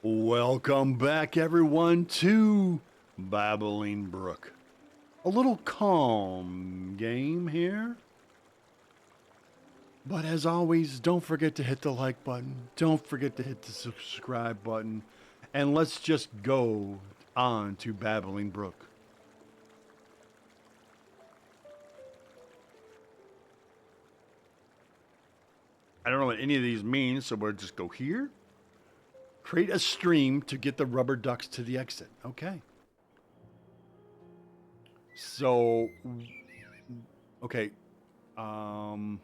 Welcome back, everyone, to Babbling Brook. A little calm game here. But as always, don't forget to hit the like button. Don't forget to hit the subscribe button. And let's just go on to Babbling Brook. I don't know what any of these mean, so we'll just go here. Create a stream to get the rubber ducks to the exit. Okay. So, okay. Or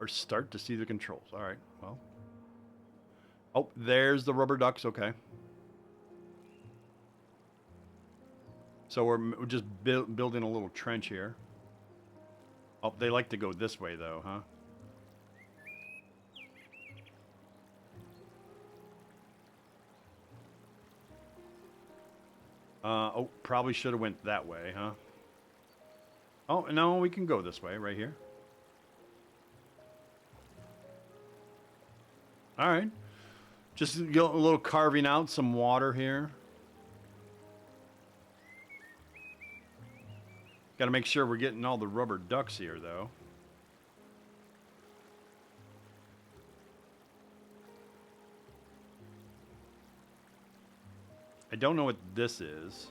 start to see the controls. All right. Well. Oh, there's the rubber ducks. Okay. So we're just building a little trench here. Oh, they like to go this way, though, huh? Oh, probably should have went that way, huh? Oh, no, we can go this way, right here. All right. Just a little carving out some water here. Got to make sure we're getting all the rubber ducks here, though. I don't know what this is.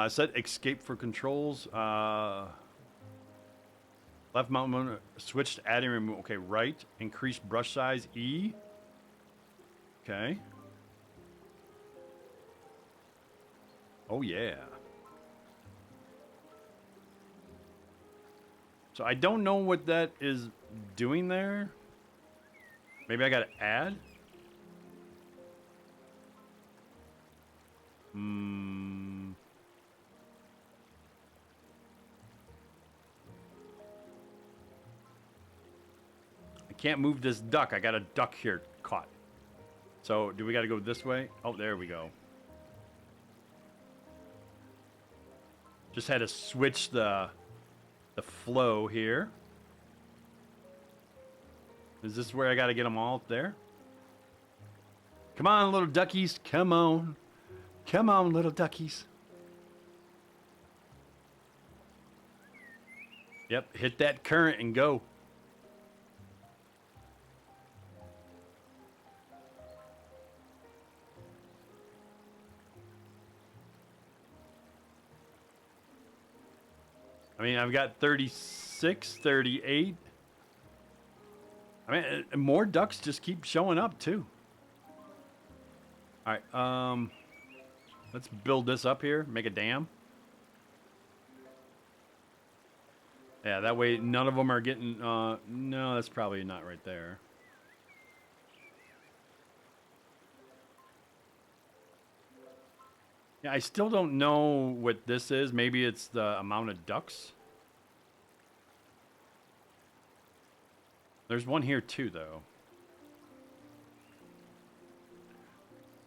Set escape for controls. Left mountain switch to add and remove. Okay, right. Increase brush size. E. Okay. Oh, yeah. So I don't know what that is doing there. Maybe I got to add? I can't move this duck. I got a duck here caught. So do we got to go this way? Oh, there we go. Just had to switch the flow here. Is this where I got to get them all up there? Come on, little duckies. Come on. Come on, little duckies. Yep, hit that current and go. I mean, I've got 36, 38. I mean, more ducks just keep showing up, too. All right, let's build this up here, make a dam. Yeah, that way none of them are getting, no, that's probably not right there. Yeah, I still don't know what this is. Maybe it's the amount of ducks. There's one here too, though.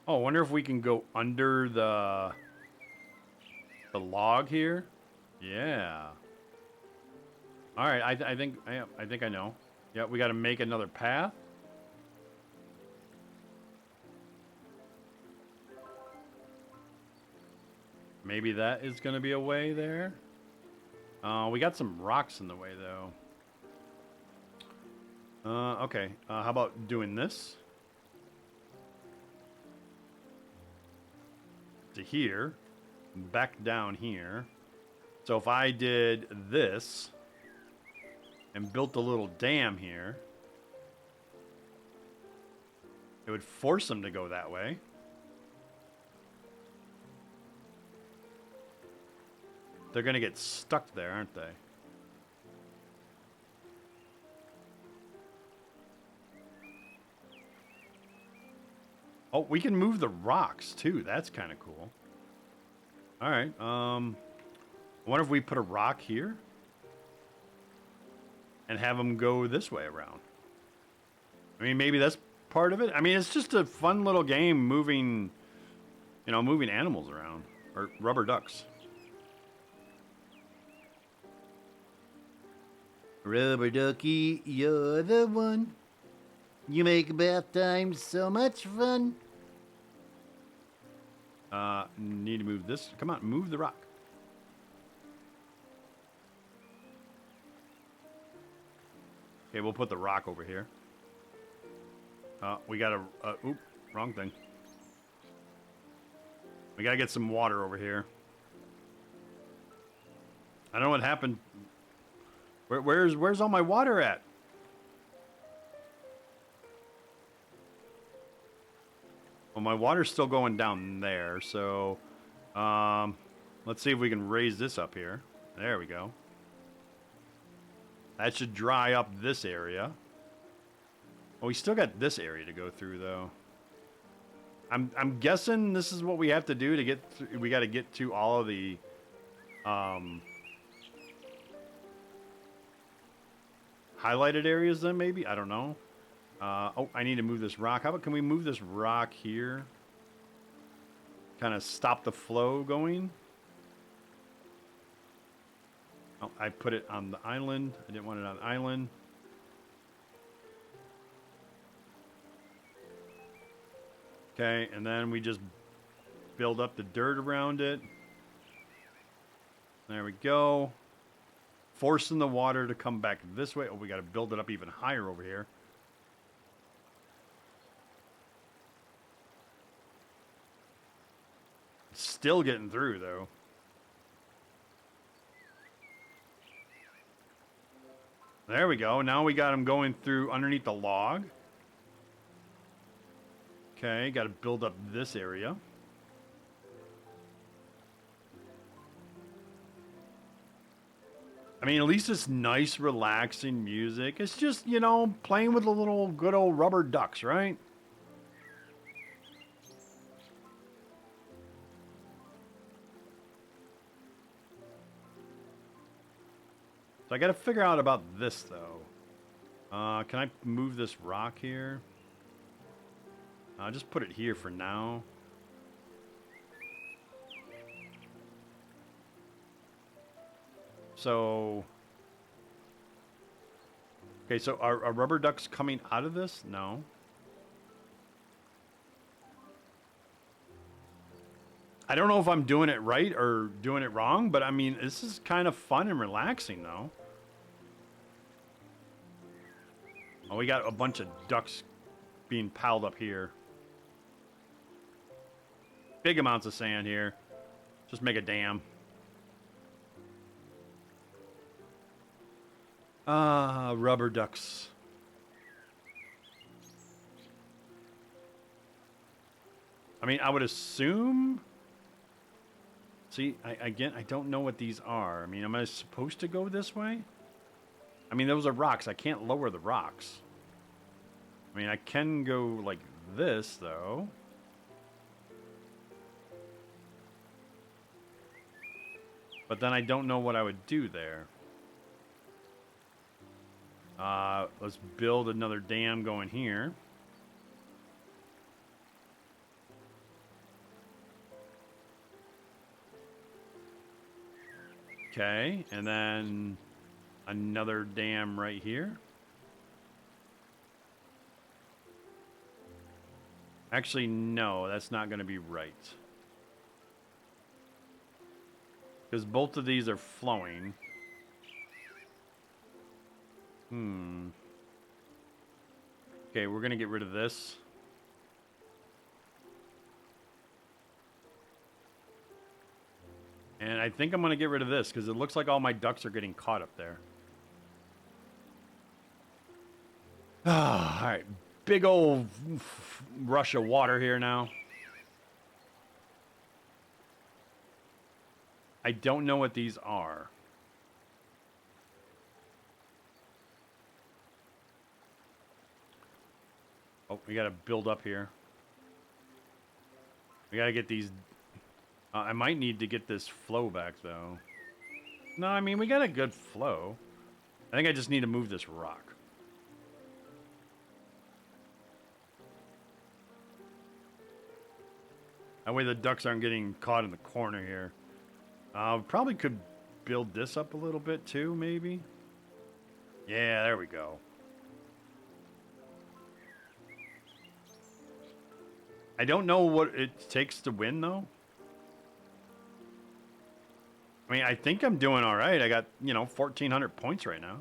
Oh, I wonder if we can go under the log here. Yeah. All right, I think I know. Yeah, we got to make another path. Maybe that is going to be a way there. We got some rocks in the way, though. Okay. How about doing this? To here. Back down here. So if I did this and built a little dam here, it would force them to go that way. They're going to get stuck there, aren't they? Oh, we can move the rocks, too. That's kind of cool. All right. I wonder if we put a rock here and have them go this way around. I mean, maybe that's part of it. I mean, it's just a fun little game moving, moving animals around. Or rubber ducks. Rubber ducky, you're the one. You make bath time so much fun. Need to move this. Come on, move the rock. Okay, we'll put the rock over here. We got oop, wrong thing. We gotta get some water over here. I don't know what happened. Where's all my water at? Well, my water's still going down there, so let's see if we can raise this up here. There we go. That should dry up this area. Oh, we still got this area to go through, though. I'm guessing this is what we have to do to get through. We got to get to all of the highlighted areas then, maybe? I don't know. Oh, I need to move this rock. How about, can we move this rock here? Kind of stop the flow going. Oh, I put it on the island. I didn't want it on the island. Okay, and then we just build up the dirt around it. There we go. Forcing the water to come back this way. Oh, we got to build it up even higher over here. Still getting through, though. There we go. Now we got them going through underneath the log. Okay, got to build up this area. I mean, at least it's nice, relaxing music. It's just, you know, playing with the little good old rubber ducks, right? So I got to figure out about this, though. Can I move this rock here? I'll just put it here for now. So... Okay, so are rubber ducks coming out of this? No. I don't know if I'm doing it right or doing it wrong, but I mean, this is kind of fun and relaxing, though. Oh, we got a bunch of ducks being piled up here. Big amounts of sand here. Just make a dam. Rubber ducks. I mean, I would assume... See, again, I don't know what these are. I mean, am I supposed to go this way? I mean, those are rocks. I can't lower the rocks. I mean, I can go like this, though. But then I don't know what I would do there. Let's build another dam going here. Okay, and then another dam right here. Actually, no, that's not going to be right. Because both of these are flowing. Okay, we're going to get rid of this. And I think I'm going to get rid of this because it looks like all my ducks are getting caught up there. All right, big old rush of water here now. I don't know what these are. Oh, we got to build up here. We got to get these... I might need to get this flow back, though. No, I mean, we got a good flow. I think I just need to move this rock. That way the ducks aren't getting caught in the corner here. Probably could build this up a little bit, too, maybe. Yeah, there we go. I don't know what it takes to win, though. I mean, I think I'm doing all right. I got, 1,400 points right now.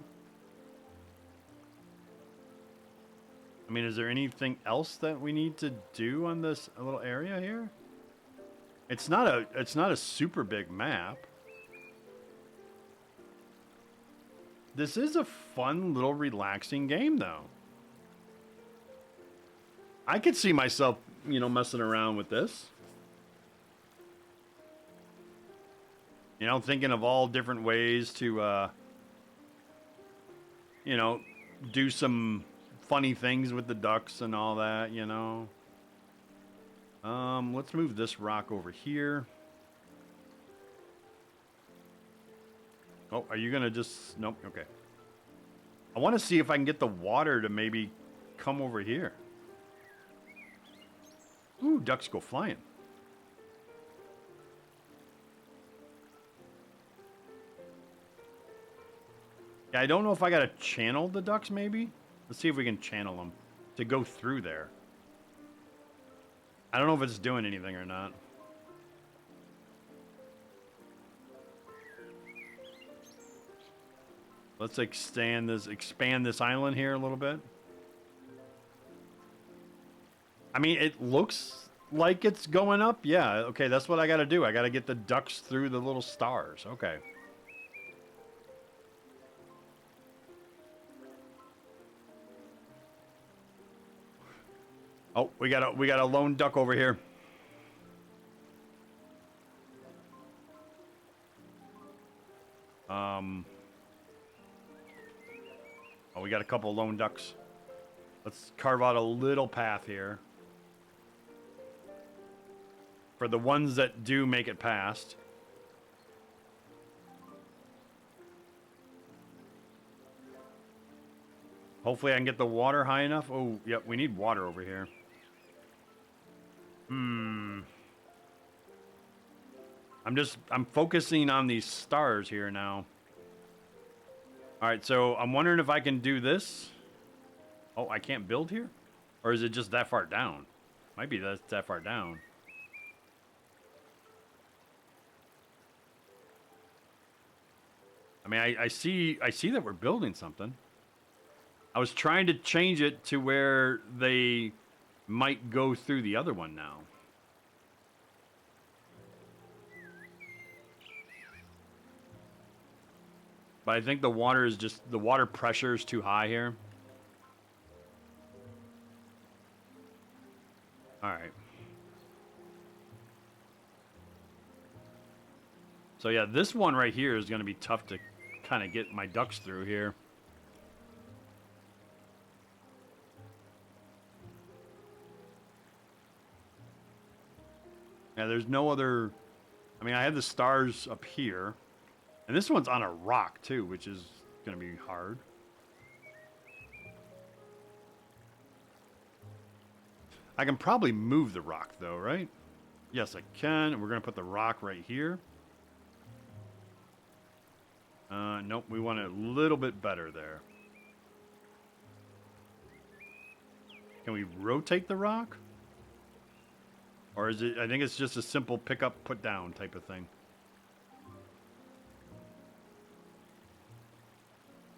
I mean, is there anything else that we need to do on this little area here? It's not a super big map. This is a fun little relaxing game, though. I could see myself, messing around with this. Thinking of all different ways to, do some funny things with the ducks and all that, Let's move this rock over here. Oh, are you going to just... Nope, okay. I want to see if I can get the water to maybe come over here. Ooh, ducks go flying. Yeah, I don't know if I got to channel the ducks, maybe. Let's see if we can channel them to go through there. I don't know if it's doing anything or not. Let's expand this island here a little bit. I mean, it looks like it's going up. Yeah, okay, that's what I got to do. I got to get the ducks through the little stars. Okay. Oh, we got a lone duck over here. Oh, we got a couple lone ducks. Let's carve out a little path here. For the ones that do make it past. Hopefully I can get the water high enough. Oh, yep, we need water over here. I'm focusing on these stars here now. All right, so I'm wondering if I can do this. Oh, I can't build here? Or is it just that far down? Might be that far down. I mean, I see that we're building something. I was trying to change it to where they might go through the other one now. But I think the water pressure is too high here. All right. So yeah, this one right here is going to be tough to kind of get my ducks through here. Yeah, there's no other... I mean, I have the stars up here. And this one's on a rock, too, which is going to be hard. I can probably move the rock, though, right? Yes, I can. We're going to put the rock right here. Nope, we want it a little bit better there. Can we rotate the rock? Or is it... I think it's just a simple pick up, put down type of thing.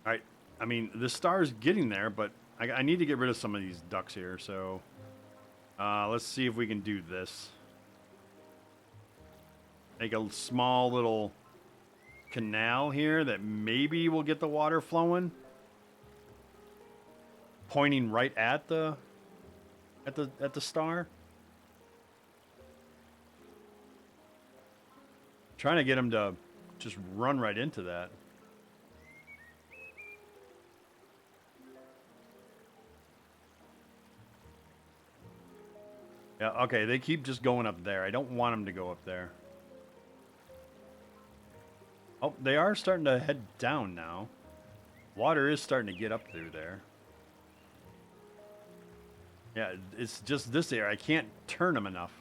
Alright, I mean, the star's getting there, but I need to get rid of some of these ducks here, so... let's see if we can do this. Make a small little canal here that maybe will get the water flowing. Pointing right at the star. Trying to get him to just run right into that. Yeah, okay, they keep just going up there. I don't want them to go up there. Oh, they are starting to head down now. Water is starting to get up through there. Yeah, it's just this area. I can't turn them enough.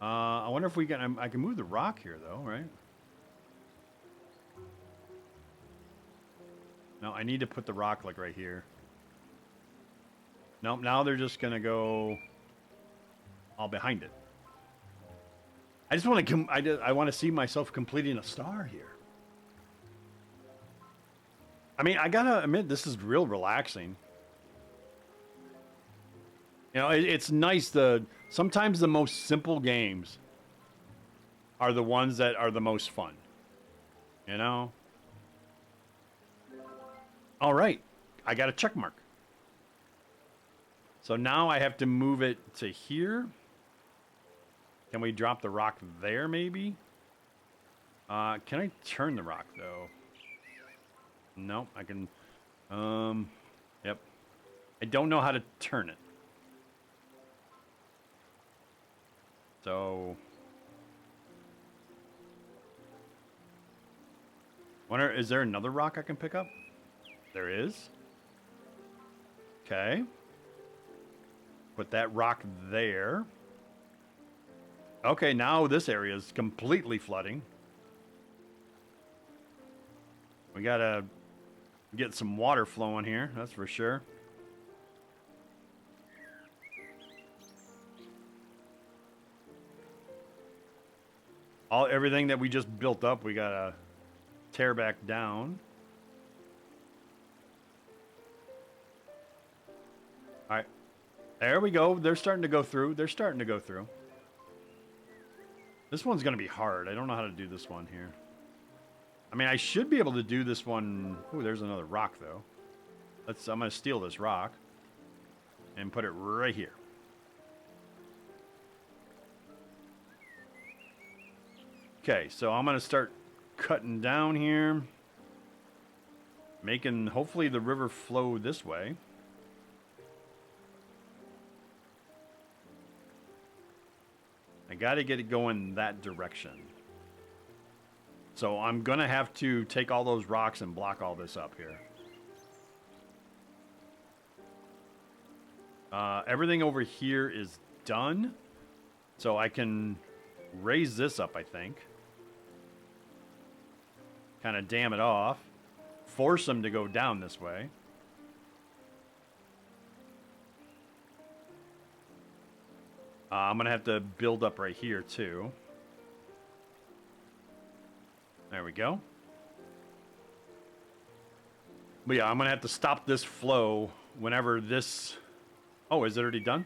I wonder if we can... I can move the rock here, though, right? No, I need to put the rock like right here. Nope, now they're just gonna go all behind it. I just want to I want to see myself completing a star here. I mean, I gotta admit, this is real relaxing. You know, it's nice. Sometimes the most simple games are the ones that are the most fun. You know? All right. I got a check mark. So now I have to move it to here. Can we drop the rock there, maybe? Can I turn the rock, though? Nope, I can... Yep. I don't know how to turn it. So... Wonder, is there another rock I can pick up? There is. Okay. Put that rock there. Okay, now this area is completely flooding. We gotta get some water flowing here, that's for sure. Everything that we just built up, we gotta tear back down. All right, there we go. They're starting to go through. They're starting to go through. This one's gonna be hard. I don't know how to do this one here. I mean, I should be able to do this one. Ooh, there's another rock though. I'm gonna steal this rock and put it right here. Okay, so I'm gonna start cutting down here, making hopefully the river flow this way. I gotta get it going that direction. So I'm gonna have to take all those rocks and block all this up here. Everything over here is done. So I can raise this up, I think. Kind of dam it off. Force them to go down this way. I'm going to have to build up right here, too. There we go. But yeah, I'm going to have to stop this flow whenever this... Oh, is it already done?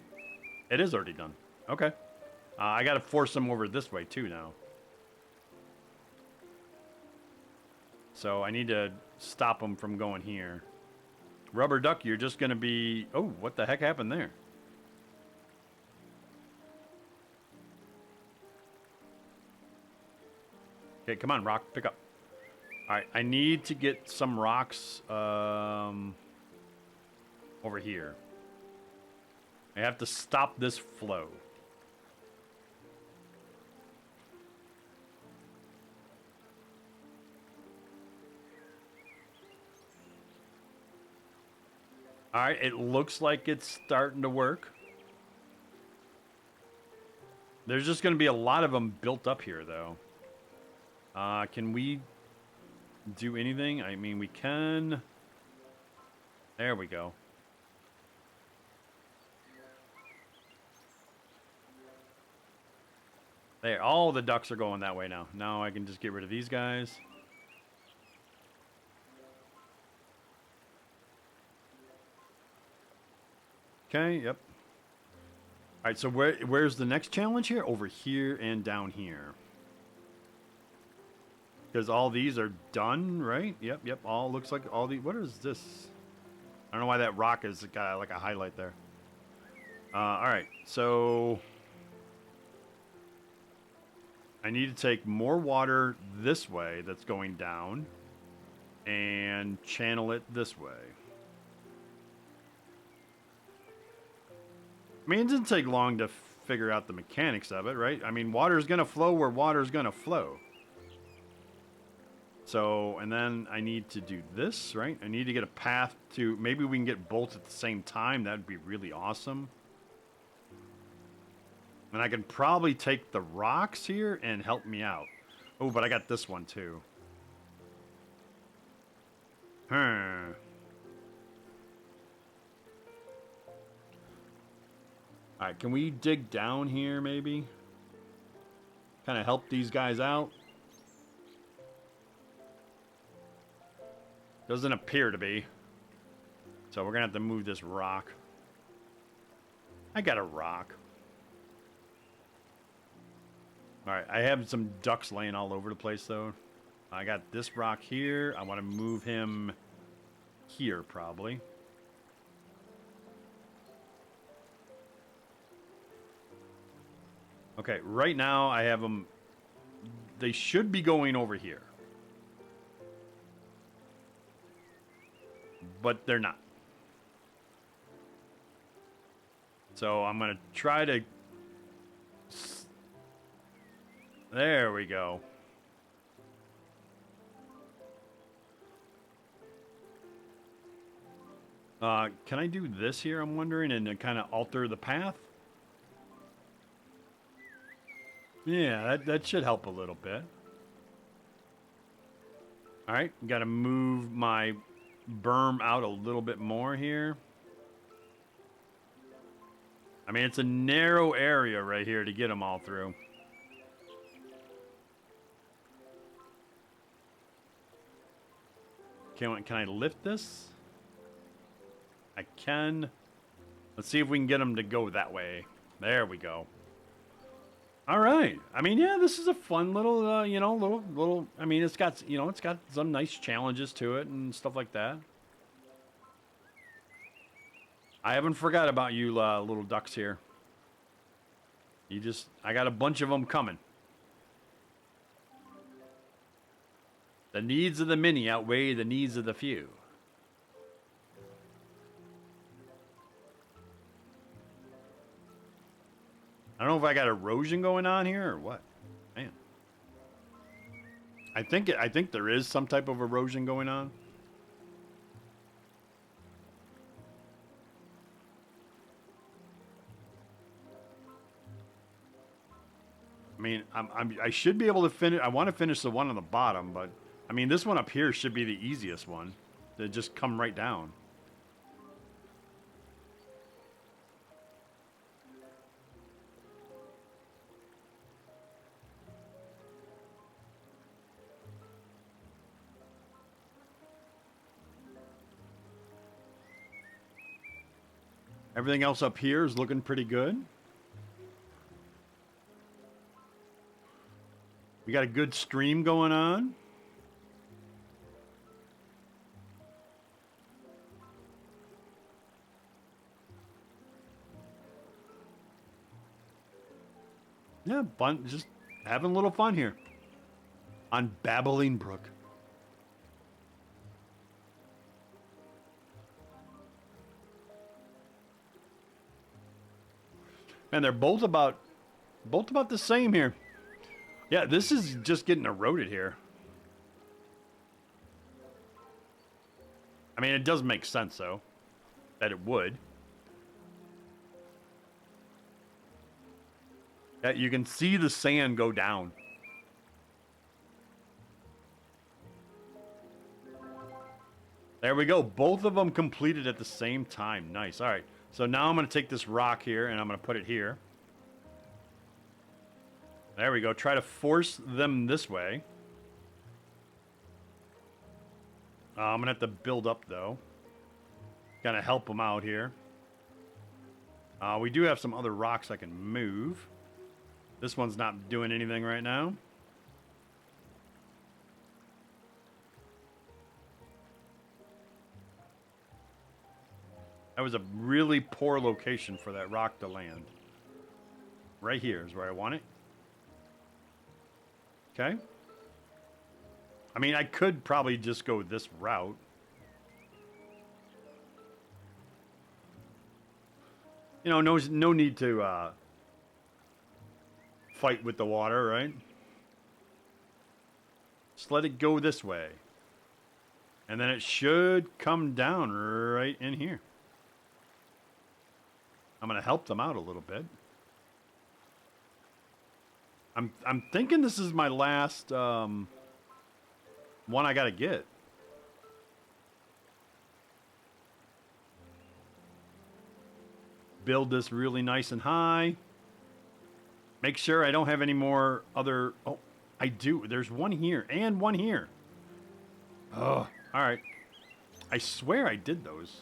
It is already done. Okay. I got to force them over this way, too, now. So I need to stop them from going here. Rubber duck, you're just going to be... Oh, what the heck happened there? Okay, come on, rock, pick up. All right, I need to get some rocks over here. I have to stop this flow. All right, it looks like it's starting to work. There's just going to be a lot of them built up here, though. Can we do anything? I mean, we can. There we go. There, all the ducks are going that way now. Now I can just get rid of these guys. Okay, yep. All right, so where's the next challenge here? Over here and down here. Because all these are done, right? Yep. All looks like all the... What is this? I don't know why that rock is got like a highlight there. All right, so... I need to take more water this way that's going down and channel it this way. I mean, it doesn't take long to figure out the mechanics of it, right? I mean, water's going to flow where water's going to flow. So, and then I need to do this, right? I need to get a path to... Maybe we can get both at the same time. That'd be really awesome. And I can probably take the rocks here and help me out. Oh, but I got this one too. All right, can we dig down here maybe? Kind of help these guys out? Doesn't appear to be. So we're gonna have to move this rock. I got a rock. Alright, I have some ducks laying all over the place though. I got this rock here. I want to move him here probably. Okay, right now I have them. They should be going over here. But they're not. So I'm going to try to... There we go. Can I do this here, I'm wondering, and kind of alter the path? Yeah, that should help a little bit. Alright, got to move my berm out a little bit more here. I mean, it's a narrow area right here to get them all through. Can I lift this? I can. Let's see if we can get them to go that way. There we go. All right. I mean, yeah, this is a fun little, you know, little. I mean, it's got, you know, it's got some nice challenges to it and stuff like that. I haven't forgot about you, little ducks here. I got a bunch of them coming. The needs of the many outweigh the needs of the few. I don't know if I got erosion going on here or what. Man. I think there is some type of erosion going on. I mean, I should be able to finish. I want to finish the one on the bottom, but I mean, this one up here should be the easiest one to just come right down. Everything else up here is looking pretty good. We got a good stream going on. Yeah, fun, just having a little fun here on Babbling Brook. And they're both about the same here. Yeah, this is just getting eroded here. I mean, it does make sense, though, that it would. Yeah, you can see the sand go down. There we go. Both of them completed at the same time. Nice. All right. So now I'm going to take this rock here, and I'm going to put it here. There we go. Try to force them this way. I'm going to have to build up, though. Kind of help them out here. We do have some other rocks I can move. This one's not doing anything right now. That was a really poor location for that rock to land. Right here is where I want it. Okay. I mean, I could probably just go this route. You know, no need to fight with the water, right? Just let it go this way. And then it should come down right in here. I'm going to help them out a little bit. I'm thinking this is my last one I got to get. build this really nice and high. Make sure I don't have any more other... Oh, I do. There's one here and one here. Oh, all right. I swear I did those.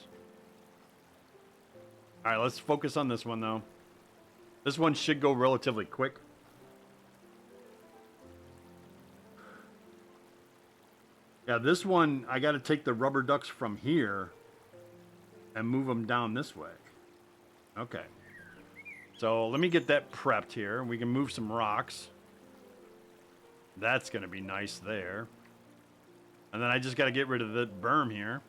All right, let's focus on this one, though. This one should go relatively quick. Yeah, this one, I got to take the rubber ducks from here and move them down this way. Okay. So let me get that prepped here. We can move some rocks. That's going to be nice there. And then I just got to get rid of the berm here.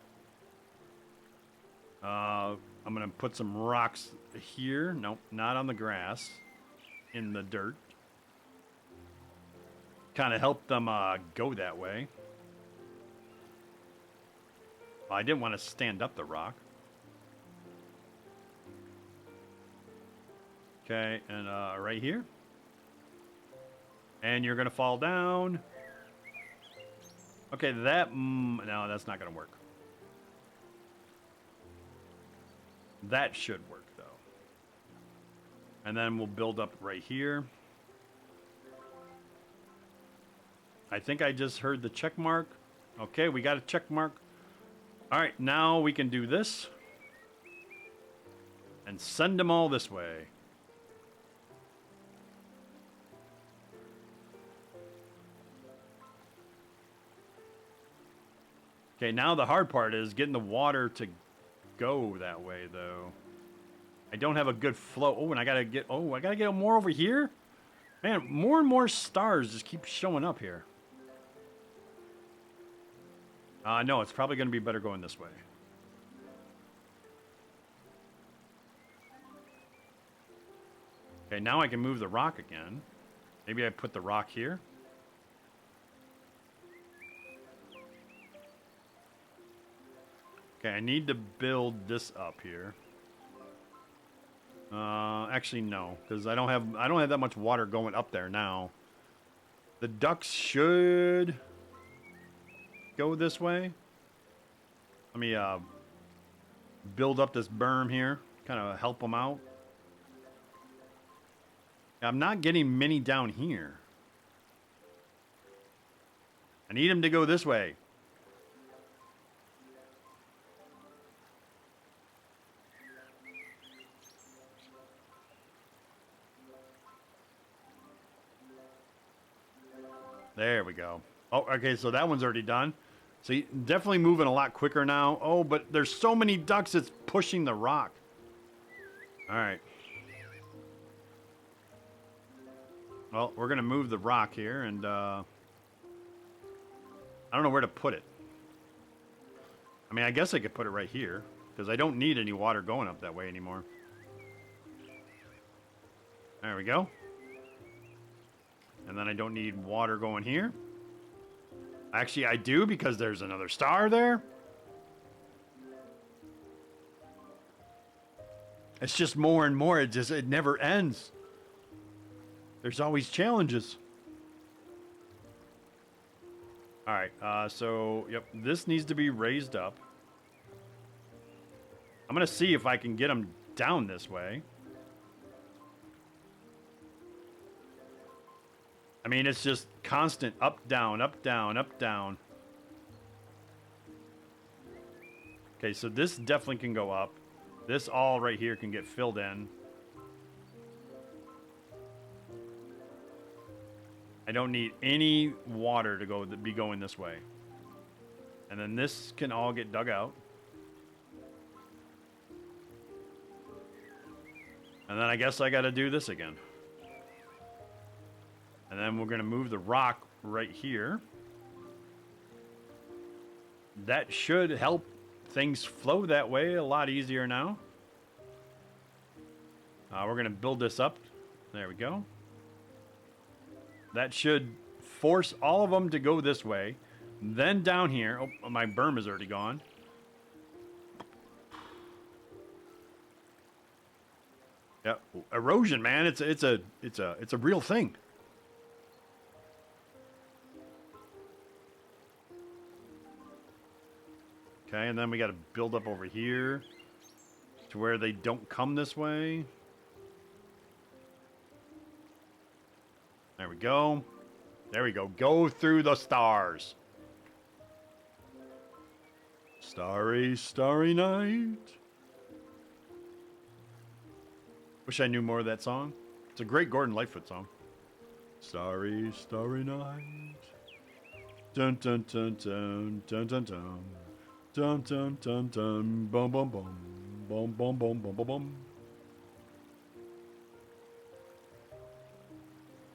I'm going to put some rocks here. Nope, not on the grass. In the dirt. Kind of help them go that way. Well, I didn't want to stand up the rock. Okay, and right here. And you're going to fall down. Okay, that... no, that's not going to work. That should work, though. And then we'll build up right here. I think I just heard the check mark. Okay, we got a check mark. All right, now we can do this. And send them all this way. Okay, now the hard part is getting the water to go that way, though. I don't have a good flow. Oh, and I gotta get more over here? Man, more and more stars just keep showing up here. No, it's probably gonna be better going this way. Okay, now I can move the rock again. Maybe I put the rock here. Okay, I need to build this up here. Actually no, because I don't have that much water going up there now. The ducks should go this way. Let me build up this berm here, kind of help them out. I'm not getting many down here. I need them to go this way. There we go. Oh, okay, so that one's already done. So definitely moving a lot quicker now. Oh, but there's so many ducks, it's pushing the rock. All right. Well, we're going to move the rock here, and I don't know where to put it. I mean, I guess I could put it right here, because I don't need any water going up that way anymore. There we go. And then I don't need water going here. Actually, I do, because there's another star there. It's just more and more. It never ends. There's always challenges. All right, so, yep, this needs to be raised up. I'm going to see if I can get them down this way. I mean, it's just constant up, down, up, down, up, down. Okay, so this definitely can go up. This all right here can get filled in. I don't need any water to be going this way. And then this can all get dug out. And then I guess I got to do this again. And then we're going to move the rock right here. That should help things flow that way a lot easier now. We're going to build this up. There we go. That should force all of them to go this way. Then down here. Oh, my berm is already gone. Yeah, erosion, man. It's a real thing. Okay, and then we got to build up over here. to where they don't come this way. There we go. There we go. Go through the stars. Starry, starry night. Wish I knew more of that song. It's a great Gordon Lightfoot song. Starry, starry night. Dun dun dun dun dun dun dun. Dun dun dun dun. Bum bum bum. Bum bum bum bum bum bum.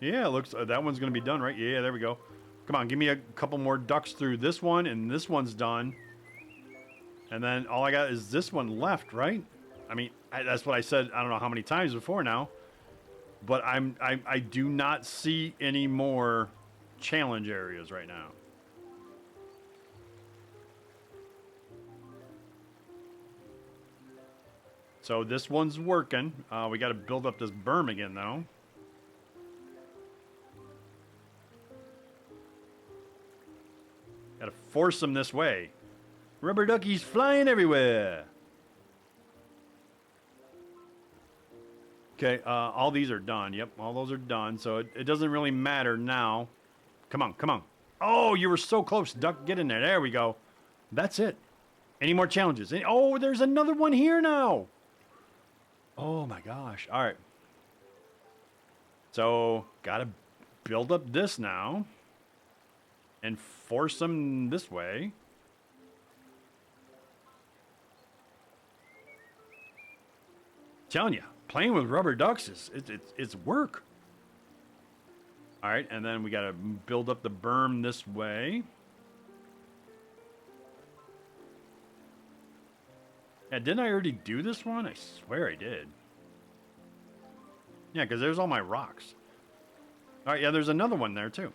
Yeah, it looks that one's gonna be done, right? Yeah, there we go. Come on, give me a couple more ducks through this one, and this one's done. And then all I got is this one left, right? I mean, that's what I said. I don't know how many times before now, but I do not see any more challenge areas right now. So this one's working. We got to build up this berm again, though. Got to force them this way. Rubber duckies flying everywhere. Okay, all these are done. Yep, all those are done. So it doesn't really matter now. Come on, come on. Oh, you were so close, duck. Get in there. There we go. That's it. Any more challenges? Oh, there's another one here now. Oh, my gosh. All right. So, got to build up this now. And force them this way. Telling you, playing with rubber ducks it's work. All right, and then we got to build up the berm this way. Yeah, didn't I already do this one? I swear I did. Yeah, because there's all my rocks. All right, yeah, there's another one there too.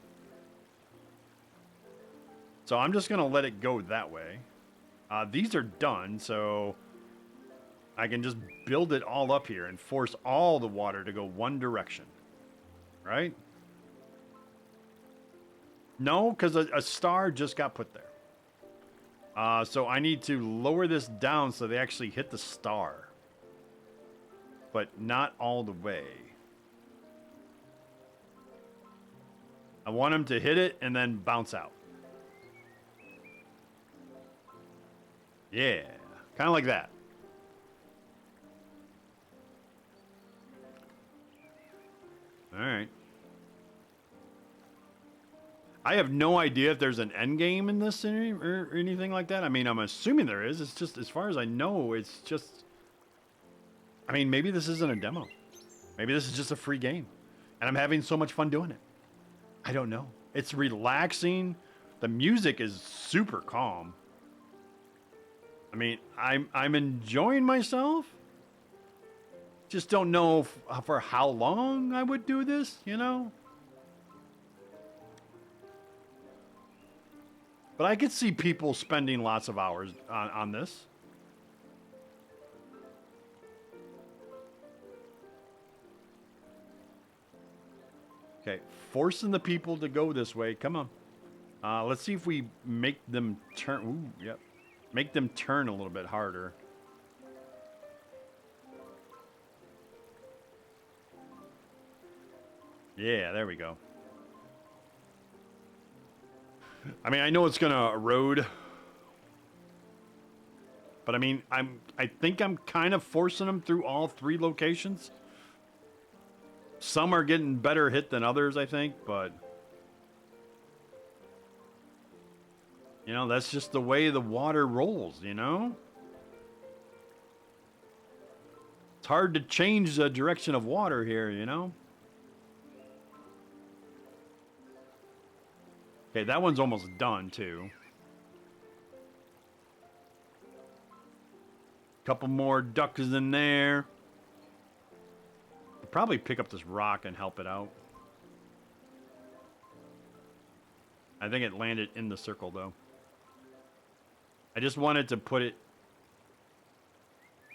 So I'm just going to let it go that way. These are done, so I can just build it all up here and force all the water to go one direction. Right? No, because a star just got put there. So I need to lower this down so they actually hit the star. But not all the way. I want them to hit it and then bounce out. Yeah, kind of like that. All right. I have no idea if there's an end game in this or anything like that. I mean, I'm assuming there is. It's just, as far as I know, it's just... I mean, maybe this isn't a demo. Maybe this is just a free game. And I'm having so much fun doing it. I don't know. It's relaxing. The music is super calm. I mean, I'm enjoying myself. Just don't know for how long I would do this, you know? But I could see people spending lots of hours on this. Okay, forcing the people to go this way. Come on. Let's see if we make them turn. Ooh, yep. Make them turn a little bit harder. Yeah, there we go. I mean, I know it's gonna erode, but I mean, I think I'm kind of forcing them through all three locations. Some are getting better hit than others, I think, but you know, that's just the way the water rolls, you know? It's hard to change the direction of water here, you know? Okay, that one's almost done, too. Couple more ducks in there. I'll probably pick up this rock and help it out. I think it landed in the circle, though. I just wanted to put it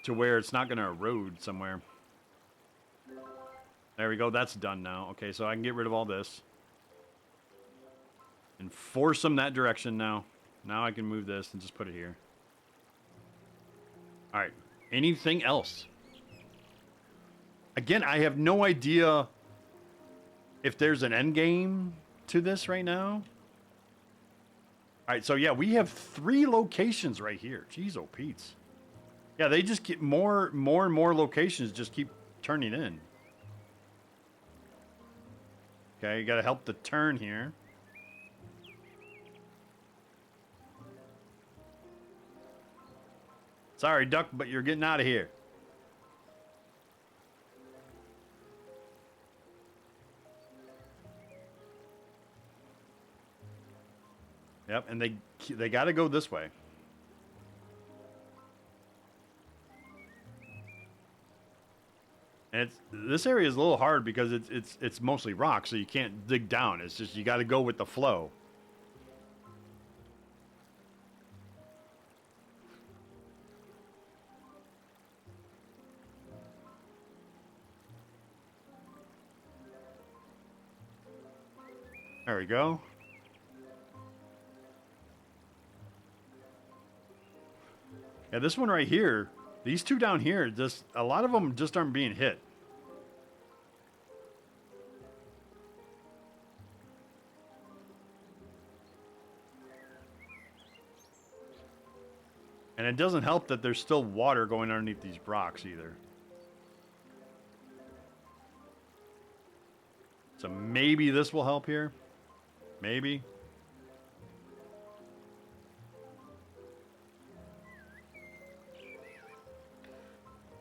to where it's not going to erode somewhere. There we go. That's done now. Okay, so I can get rid of all this. And force them that direction now. Now I can move this and just put it here. Alright. anything else. Again, I have no idea if there's an end game to this right now. All right, so yeah, we have 3 locations right here. Jeez, oh Pete's. Yeah, they just get more and more locations just keep turning in. Okay, you got to help the turn here. Sorry, duck, but you're getting out of here. Yep, and they got to go this way. And this area is a little hard because it's mostly rock, so you can't dig down. It's just you got to go with the flow. There we go. Yeah, this one right here, these 2 down here, just a lot of them just aren't being hit. And it doesn't help that there's still water going underneath these rocks either. So maybe this will help here. Maybe.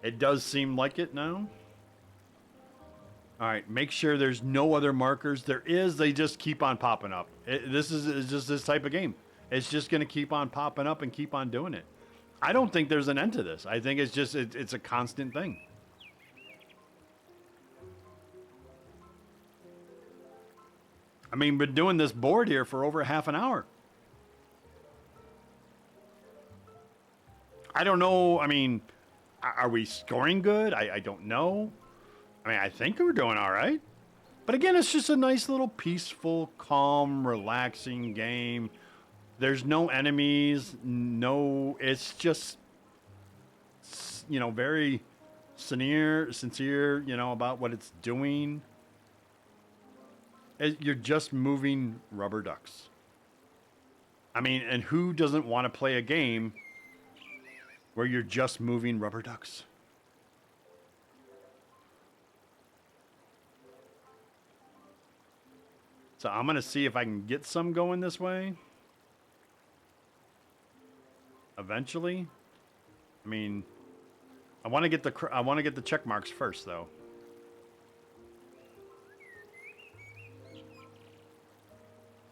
It does seem like it now. All right, make sure there's no other markers. There is, they just keep on popping up. This is just this type of game. It's just going to keep on popping up and keep on doing it. I don't think there's an end to this. I think it's just, it's a constant thing. I mean, been doing this board here for over half an hour. I don't know. I mean, are we scoring good? I don't know. I mean, I think we're doing all right. But again, it's just a nice little peaceful, calm, relaxing game. There's no enemies. No, it's just, you know, very sincere, you know, about what it's doing. You're just moving rubber ducks. I mean, and who doesn't want to play a game where you're just moving rubber ducks? So I'm going to see if I can get some going this way. Eventually. I mean, I want to get the check marks first though.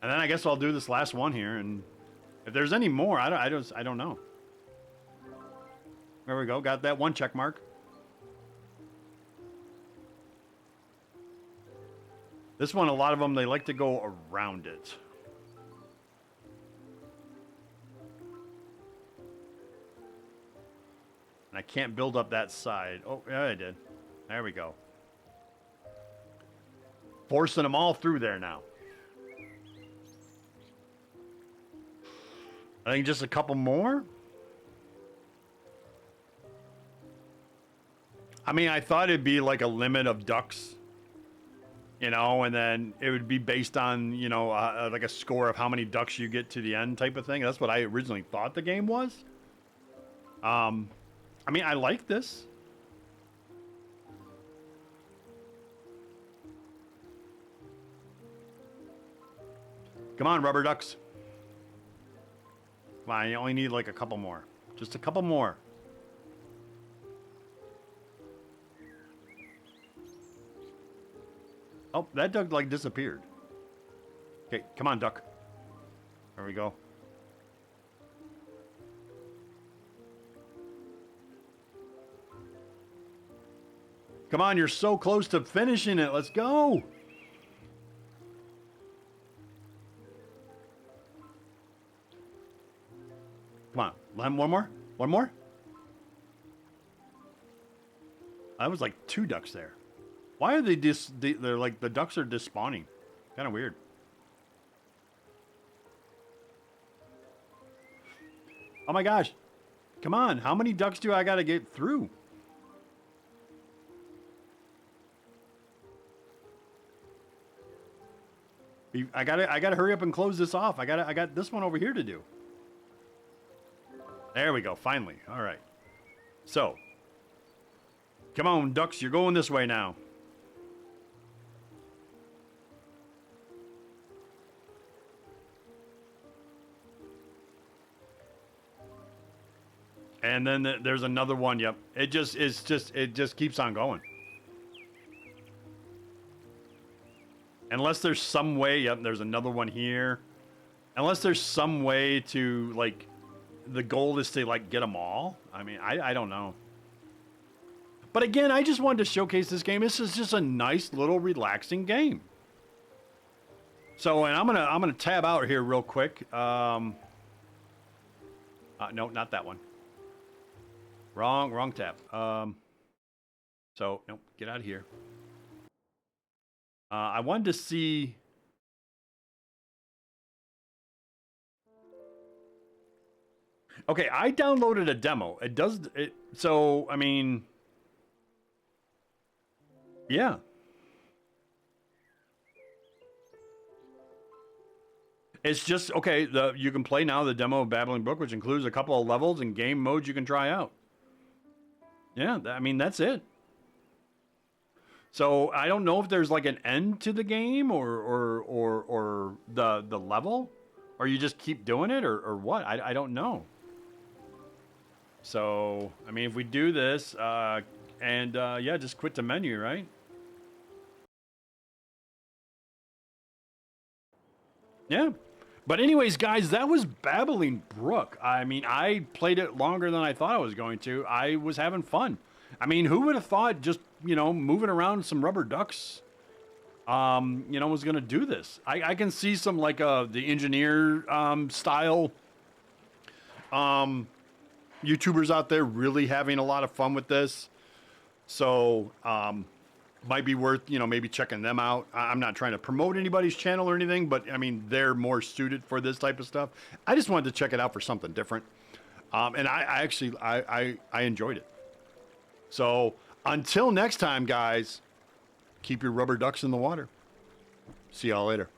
And then I guess I'll do this last one here, and if there's any more, I don't know. There we go. Got that one check mark. This one, a lot of them, they like to go around it. And I can't build up that side. Oh, yeah, I did. There we go. Forcing them all through there now. I think just a couple more. I mean, I thought it'd be like a limit of ducks, you know, and then it would be based on, you know, like a score of how many ducks you get to the end type of thing. That's what I originally thought the game was. I mean, I like this. Come on, rubber ducks. Come on, you only need like a couple more. Just a couple more. Oh, that duck like disappeared. Okay, come on, duck. There we go. Come on, you're so close to finishing it. Let's go. Come on, one more? One more? That was like 2 ducks there. Why are they they're like, the ducks are despawning. Kind of weird. Oh my gosh. Come on, how many ducks do I got to get through? I gotta hurry up and close this off. I got this one over here to do. There we go, finally. All right. So, come on, ducks, you're going this way now. And then there's another one. Yep. It just keeps on going. Unless there's some way, yep, there's another one here. Unless there's some way to, like, the goal is to, like, get them all. I mean, I don't know. But again, I just wanted to showcase this game. This is just a nice little relaxing game. So, and I'm gonna tab out here real quick. No, not that one. Wrong tab. So, nope, get out of here. I wanted to see. Okay, I downloaded a demo. It does it. So, I mean, yeah. It's just okay. You can play now the demo of Babbling Brook, which includes a couple of levels and game modes you can try out. Yeah, I mean that's it. So I don't know if there's like an end to the game or the level, or you just keep doing it or what. I don't know. So I mean, if we do this yeah, just quit the menu, right? Yeah. But anyways, guys, that was Babbling Brook. I mean, I played it longer than I thought I was going to. I was having fun. I mean, who would have thought just, you know, moving around some rubber ducks, you know, was going to do this? I can see some, like, the engineer style YouTubers out there really having a lot of fun with this. So, might be worth, you know, maybe checking them out. I'm not trying to promote anybody's channel or anything, but I mean, they're more suited for this type of stuff. I just wanted to check it out for something different. And I actually enjoyed it. So until next time, guys, keep your rubber ducks in the water. See y'all later.